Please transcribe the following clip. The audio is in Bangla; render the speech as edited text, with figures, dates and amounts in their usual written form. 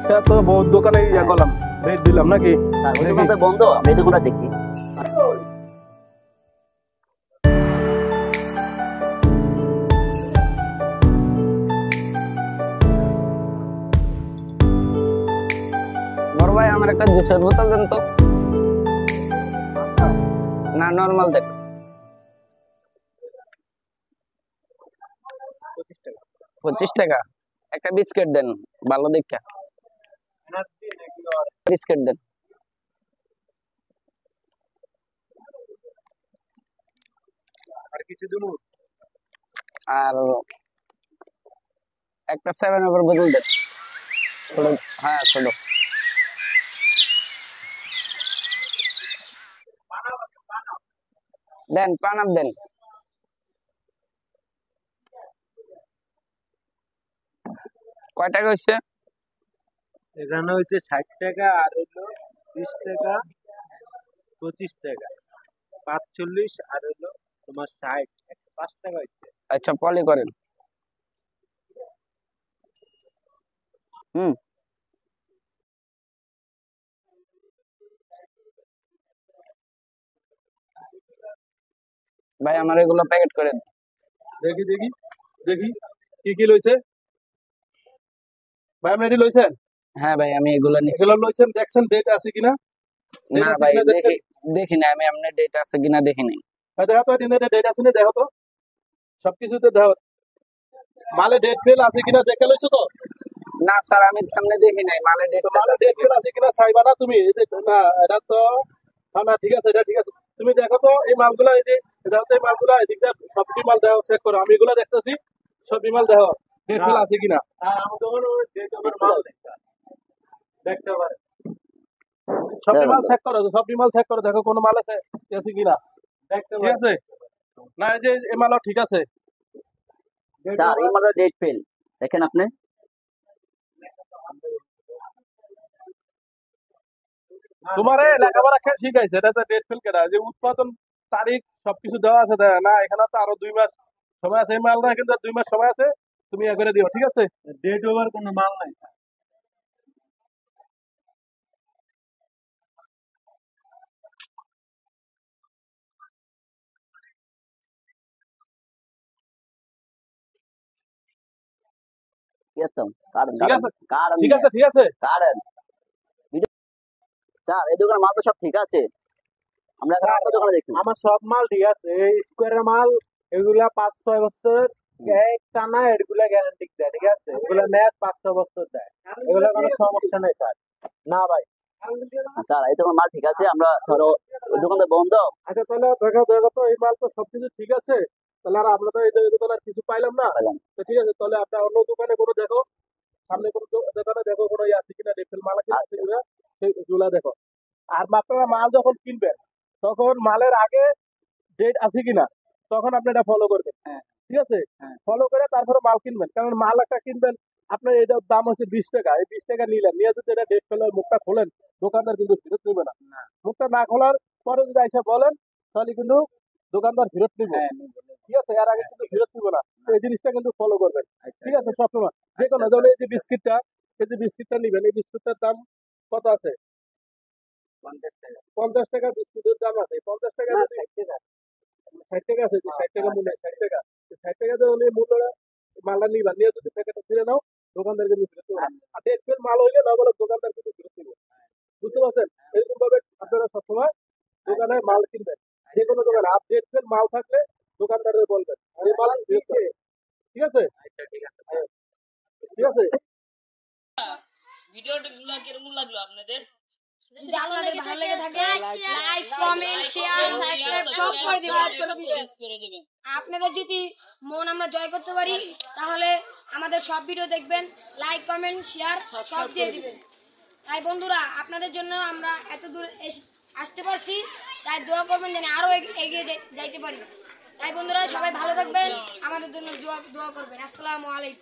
আজকে তো বহুত দোকানে ইয়া করলাম, রেট দিলাম নাকি? দোকানটা বন্ধ, আমি দোকানটা দেখি। বড় ভাই আমার একটা জুসের বোতল দেন তো। না নরমাল দেন। 25 টাকা। একটা বিস্কিট দেন ভালো দেখা। বিস্কিট দেন। আর কিছু দেবো? আর একটা 7 আপের বোতল দেন। ছোট, হ্যাঁ ছোট। দেন পান আপ দেন। কয় টাকা হইছে? এখানে হচ্ছে 60 টাকা, আর হলো 20 টাকা, 25 টাকা, 45, আর হলো তোমার 60, 5 টাকা হচ্ছে। আচ্ছা পলি করেন। হুম। ভাই আমার এগুলো প্যাকেট করে দেন। দেখি দেখি দেখি কি কি লইছে ভাই, আপনি এটি লইছেন? হ্যাঁ ভাই আমি এগুলো নিছি। এগুলো লইছেন, দেখছেন ডেট আছে কিনা? না ভাই দেখি না, আমি আপনার ডেট আছে কিনা দেখি নাই। ভাই দেখো তো, ডেট আছে না, দেখো তো সবকিছুতে দেখো, মালে ডেট ফেল আছে কিনা দেখে লইছো তো? না স্যার আমি সামনে দেখি নাই মালের ডেট। মালে ডেট ফেল আছে কিনা চাইবা না তুমি? এই যে না, এটা তো না, ঠিক আছে, এটা ঠিক আছে। তুমি দেখো তো এই মালগুলা, এই যে এটা তো এই মালগুলা, এদিকটা সবটি মাল দেখো, চেক করো। আমি এগুলো দেখতেছি, সবটি মাল দেখো ডেট ফেল আছে কিনা। দেখতে পারে, সবটি মাল চেক করো, সবটি মাল চেক করো, দেখো কোনো মাল আছে কিনা, ঠিক আছে না? এই যে এই মালও ঠিক আছে। স্যার এই মালের ডেট ফেল দেখেন আপনি। তোমার লেখাপড়া কে শিখাইছে? এটা তো ডেট ফেল কেনা, যে উৎপাদন তারিখ সবকিছু দেওয়া আছে না? এখানে তো আরো 2 মাস সময় আছে, এই মালটা কিন্তু 2 মাস সময় আছে, তুমি এ করে দিও, ঠিক আছে? ডেট ওভার কোনো মাল নাই। ঠিক আছে কারেন ঠিক আছে কারেন ঠিক আছে ঠিক আছে কারেন। স্যার এই দোকানের মাল তো সব ঠিক আছে, আমরা এখন আপনার দোকানে দেখি। আমার সব মাল ঠিক আছে, এই স্কোয়ারের মাল এগুলা 5-6 বছর এক টানা এগুলা গ্যারান্টি দেয়, ঠিক আছে? এগুলা ম্যাচ 5-6 বছর দেয়, এগুলা কোনো সমস্যা নেই স্যার। না ভাই, স্যার এই দোকানের মাল ঠিক আছে, আমরা ধরো ওই দোকানটা বন্ধ। আচ্ছা তাহলে দেখো দেখো তো, এই মাল তো সবকিছু ঠিক আছে, তাহলে আর আমরা তো এই দোকানে আর কিছু পাইলাম না। তো ঠিক আছে, তাহলে আপনার অন্য দোকানে কোনো দেখো, সামনে কোনো দোকানে দেখো কোনো ইয়ে আছে কিনা, রেফেল মাল আছে কিনা, সেগুলা দেখো। আর আপনারা মাল যখন কিনবেন, তখন মালের আগে ডেট আছে কিনা, তখন আপনি এটা ফলো করবেন, ঠিক আছে? ফলো করে তারপরে মাল কিনবেন, কারণ মাল একটা কিনবেন আপনার, এটার দাম হচ্ছে 20 টাকা, এই 20 টাকা নিলেন, নিয়ে যদি এটা ডেট ফেলে মুখটা খোলেন, দোকানদার কিন্তু ফেরত নেবে না। মুখটা না খোলার পরে যদি এসে বলেন, তাহলে কিন্তু দোকানদার ফেরত নিবে, ঠিক আছে? এর আগে কিন্তু ফেরত নিবে না। তো এই জিনিসটা কিন্তু ফলো করবেন, ঠিক আছে? সবসময় যে কোনো, যেমন এই যে বিস্কিটটা, এই যে বিস্কিটটা নিবেন, এই বিস্কুটটার দাম কত আছে? 50 টাকা বিস্কুটের দাম আছে। 50 টাকা যদি 60 টাকা আছে, 60 টাকা মূল্য, 60 টাকা, 60 টাকা যদি মূল্য, মালটা নিবা, নিয়ে যদি প্যাকেটটা ছিঁড়ে নাও, দোকানদার কিন্তু ফেরত দেবে না। আর ডেট ফেল মাল হইলে নগদ দোকানদার কিন্তু ফেরত দিবে, বুঝতে পারছেন? এরকম ভাবে আপনারা সবসময় দোকানে মাল কিনবেন, যে কোনো দোকানে। আর ডেট ফেল মাল থাকলে দোকানদারের বলবেন এই মাল ফেরত দেবে, ঠিক আছে? ঠিক আছে। ভিডিওটা কিরকম লাগলো আপনাদের? যদি আপনাদের ভালো লেগে থাকে লাইক কমেন্ট শেয়ার সাবস্ক্রাইব সব করে দিবেন। আপনাদের যদি মন আমরা জয় করতে পারি, তাহলে আমাদের সব ভিডিও দেখবেন, লাইক কমেন্ট শেয়ার সব দিয়ে দিবেন। তাই বন্ধুরা, আপনাদের জন্য আমরা এত দূর আসতে পারছি, তাই দোয়া করবেন যেন আরো এগিয়ে যাইতে পারি। তাই বন্ধুরা সবাই ভালো থাকবেন, আমাদের জন্য দোয়া করবেন। আসসালামু আলাইকুম।